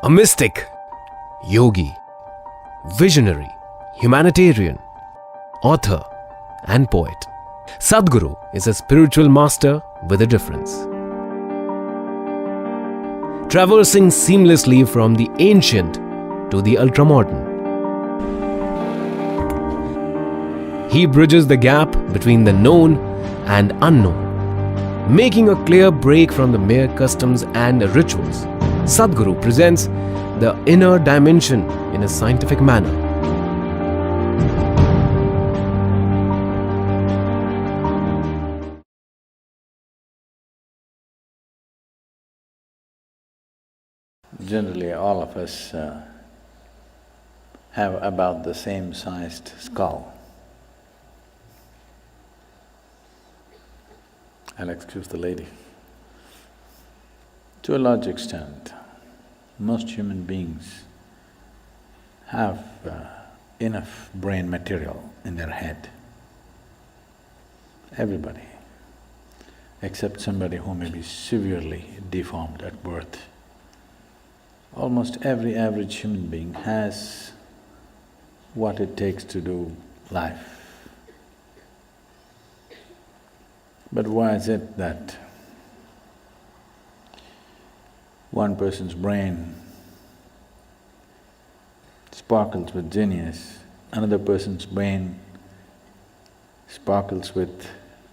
A mystic, yogi, visionary, humanitarian, author and poet. Sadhguru is a spiritual master with a difference. Traversing seamlessly from the ancient to the ultramodern, he bridges the gap between the known and unknown, making a clear break from the mere customs and rituals. Sadhguru presents the inner dimension in a scientific manner. Generally, all of us have about the same sized skull. I'll excuse the lady. To a large extent, most human beings have enough brain material in their head. Everybody, except somebody who may be severely deformed at birth. Almost every average human being has what it takes to do life. But why is it that one person's brain sparkles with genius, another person's brain sparkles with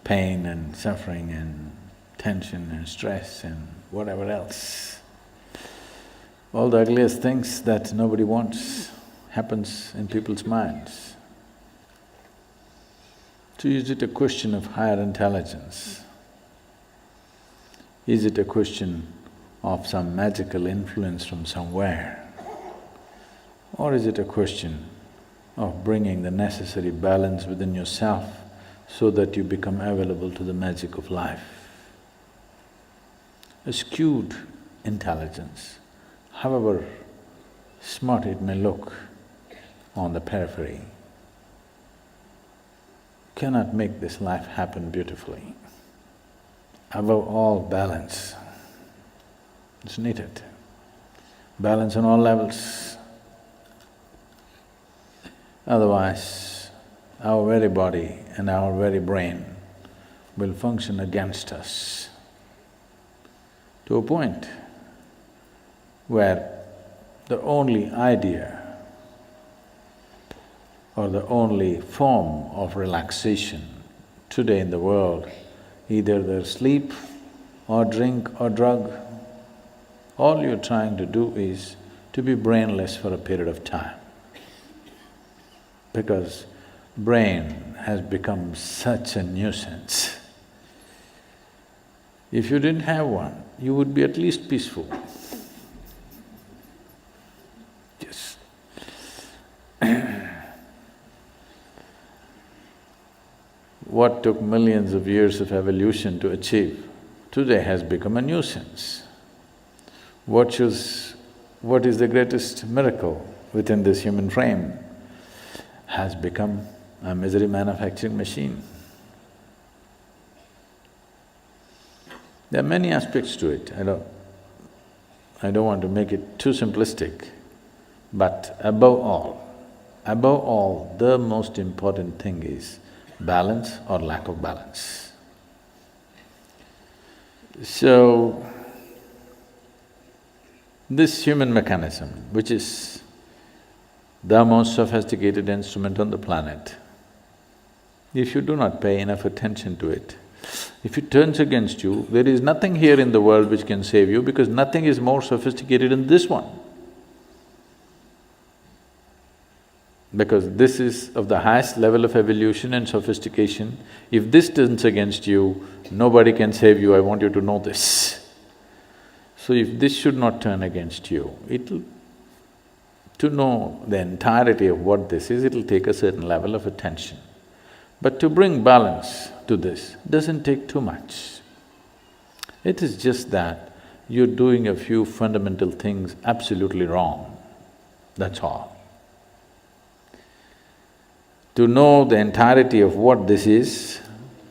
pain and suffering and tension and stress and whatever else? All the ugliest things that nobody wants happens in people's minds. So is it a question of higher intelligence? Is it a question of some magical influence from somewhere? Or is it a question of bringing the necessary balance within yourself so that you become available to the magic of life? A skewed intelligence, however smart it may look on the periphery, cannot make this life happen beautifully. Above all, balance is needed. Balance on all levels. Otherwise, our very body and our very brain will function against us to a point where the only idea or the only form of relaxation today in the world, either there's sleep or drink or drug, all you're trying to do is to be brainless for a period of time. Because brain has become such a nuisance. If you didn't have one, you would be at least peaceful. Yes. What took millions of years of evolution to achieve, today has become a nuisance. What is the greatest miracle within this human frame has become a misery manufacturing machine. There are many aspects to it, I don't want to make it too simplistic, but above all, the most important thing is balance or lack of balance. So, this human mechanism, which is the most sophisticated instrument on the planet, if you do not pay enough attention to it, if it turns against you, there is nothing here in the world which can save you because nothing is more sophisticated than this one. Because this is of the highest level of evolution and sophistication. If this turns against you, nobody can save you, I want you to know this. So if this should not turn against you, to know the entirety of what this is, it'll take a certain level of attention. But to bring balance to this doesn't take too much. It is just that you're doing a few fundamental things absolutely wrong, that's all. To know the entirety of what this is,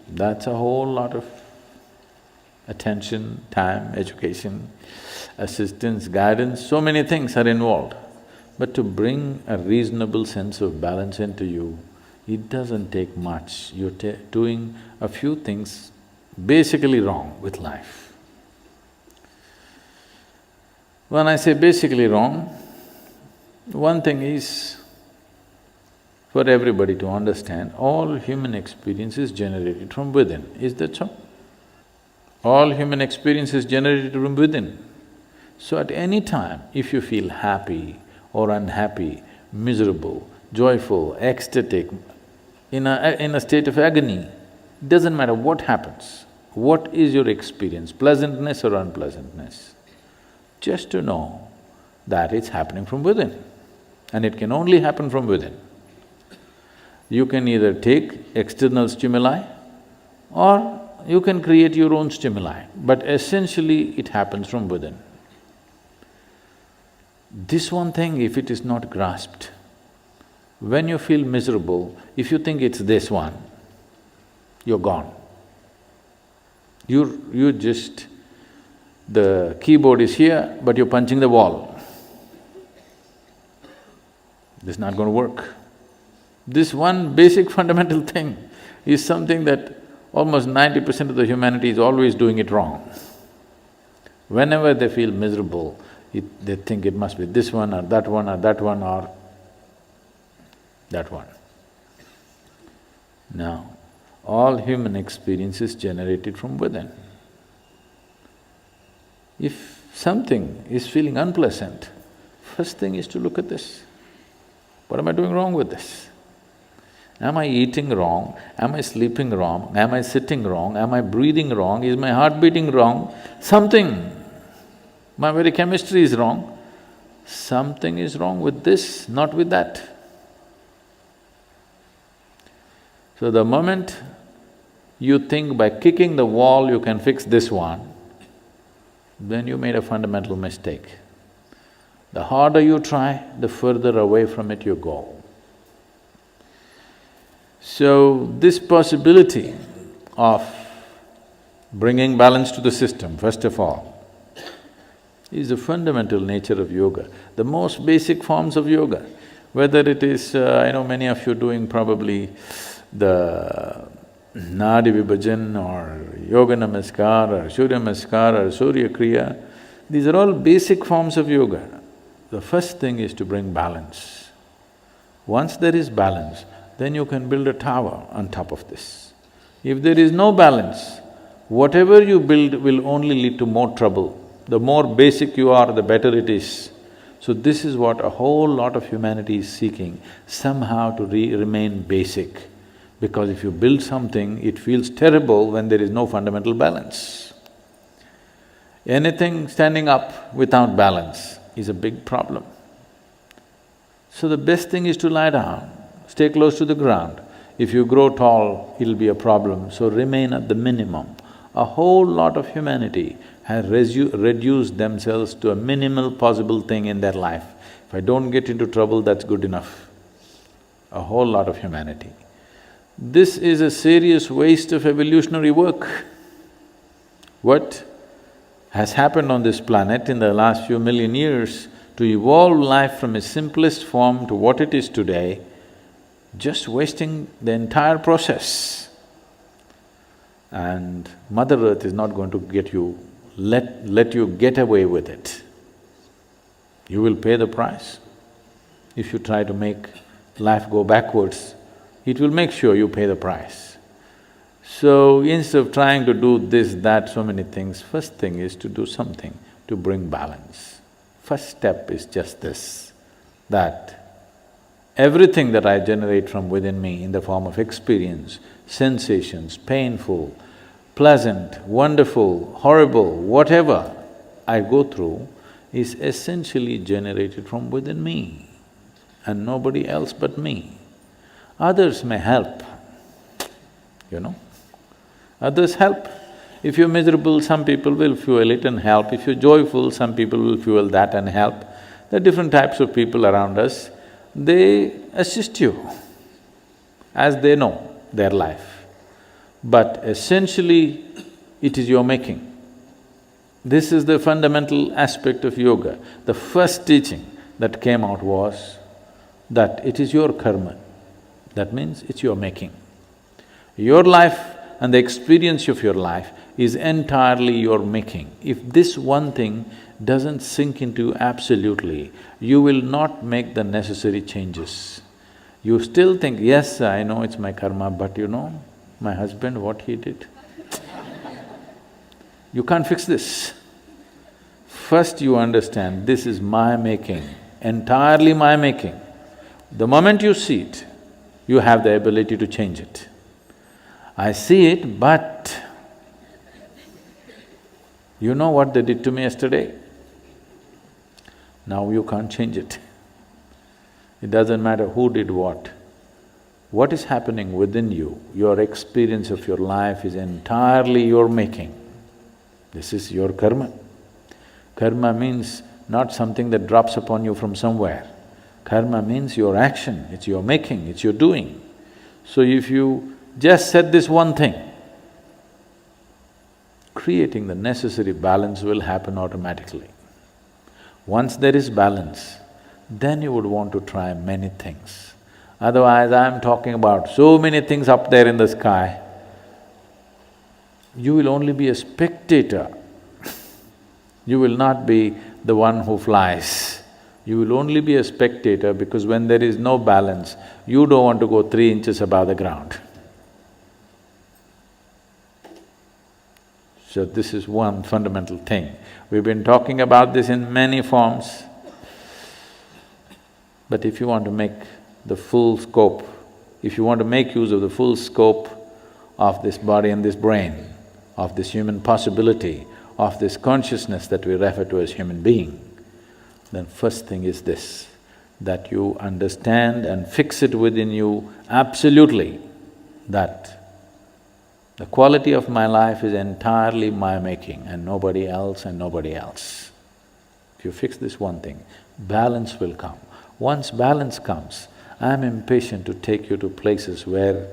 that's a whole lot of attention, time, education. assistance, guidance, so many things are involved. But to bring a reasonable sense of balance into you, it doesn't take much. You're doing a few things basically wrong with life. When I say basically wrong, one thing is for everybody to understand, all human experience is generated from within. Is that so? All human experience is generated from within. So at any time, if you feel happy or unhappy, miserable, joyful, ecstatic, in a state of agony, doesn't matter what happens, what is your experience, pleasantness or unpleasantness, just to know that it's happening from within, and it can only happen from within. You can either take external stimuli or you can create your own stimuli, but essentially it happens from within. This one thing, if it is not grasped, when you feel miserable, if you think it's this one, you're gone. You just… the keyboard is here, but you're punching the wall. This is not going to work. This one basic fundamental thing is something that almost 90% of the humanity is always doing it wrong. Whenever they feel miserable, they think it must be this one or that one or that one or that one. Now, all human experience is generated from within. If something is feeling unpleasant, first thing is to look at this. What am I doing wrong with this? Am I eating wrong? Am I sleeping wrong? Am I sitting wrong? Am I breathing wrong? Is my heart beating wrong? Something, my very chemistry is wrong. Something is wrong with this, not with that. So the moment you think by kicking the wall you can fix this one, then you made a fundamental mistake. The harder you try, the further away from it you go. So, this possibility of bringing balance to the system, first of all, is the fundamental nature of yoga. The most basic forms of yoga, whether it is… I know many of you doing probably the Nadi Vibhajan or Yoga Namaskar or Surya Namaskar or Surya Kriya, these are all basic forms of yoga. The first thing is to bring balance. Once there is balance, then you can build a tower on top of this. If there is no balance, whatever you build will only lead to more trouble. The more basic you are, the better it is. So this is what a whole lot of humanity is seeking, somehow to remain basic. Because if you build something, it feels terrible when there is no fundamental balance. Anything standing up without balance is a big problem. So the best thing is to lie down, stay close to the ground. If you grow tall, it'll be a problem, so remain at the minimum. A whole lot of humanity has reduced themselves to a minimal possible thing in their life. If I don't get into trouble, that's good enough. A whole lot of humanity. This is a serious waste of evolutionary work. What has happened on this planet in the last few million years to evolve life from its simplest form to what it is today, just wasting the entire process. And Mother Earth is not going to let you get away with it. You will pay the price. If you try to make life go backwards, it will make sure you pay the price. So instead of trying to do this, that, so many things, first thing is to do something to bring balance. First step is just this, that everything that I generate from within me in the form of experience, sensations, painful, pleasant, wonderful, horrible, whatever I go through is essentially generated from within me and nobody else but me. Others may help, you know. Others help. If you're miserable, some people will fuel it and help. If you're joyful, some people will fuel that and help. There are different types of people around us. They assist you as they know their life. But essentially, it is your making. This is the fundamental aspect of yoga. The first teaching that came out was that it is your karma. That means it's your making. Your life and the experience of your life is entirely your making. If this one thing doesn't sink into you absolutely, you will not make the necessary changes. You still think, yes, I know it's my karma, but you know, my husband, what he did. You can't fix this. First you understand, this is my making, entirely my making. The moment you see it, you have the ability to change it. I see it, but you know what they did to me yesterday? Now you can't change it. It doesn't matter who did what. What is happening within you, your experience of your life is entirely your making. This is your karma. Karma means not something that drops upon you from somewhere. Karma means your action, it's your making, it's your doing. So if you just said this one thing, creating the necessary balance will happen automatically. Once there is balance, then you would want to try many things. Otherwise, I'm talking about so many things up there in the sky, you will only be a spectator. You will not be the one who flies. You will only be a spectator because when there is no balance, you don't want to go 3 inches above the ground. So this is one fundamental thing. We've been talking about this in many forms. But if you want to make the full scope, if you want to make use of the full scope of this body and this brain, of this human possibility, of this consciousness that we refer to as human being, then first thing is this, that you understand and fix it within you absolutely that the quality of my life is entirely my making and nobody else and nobody else. If you fix this one thing, balance will come. Once balance comes, I'm impatient to take you to places where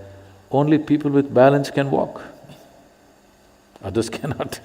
only people with balance can walk, others cannot.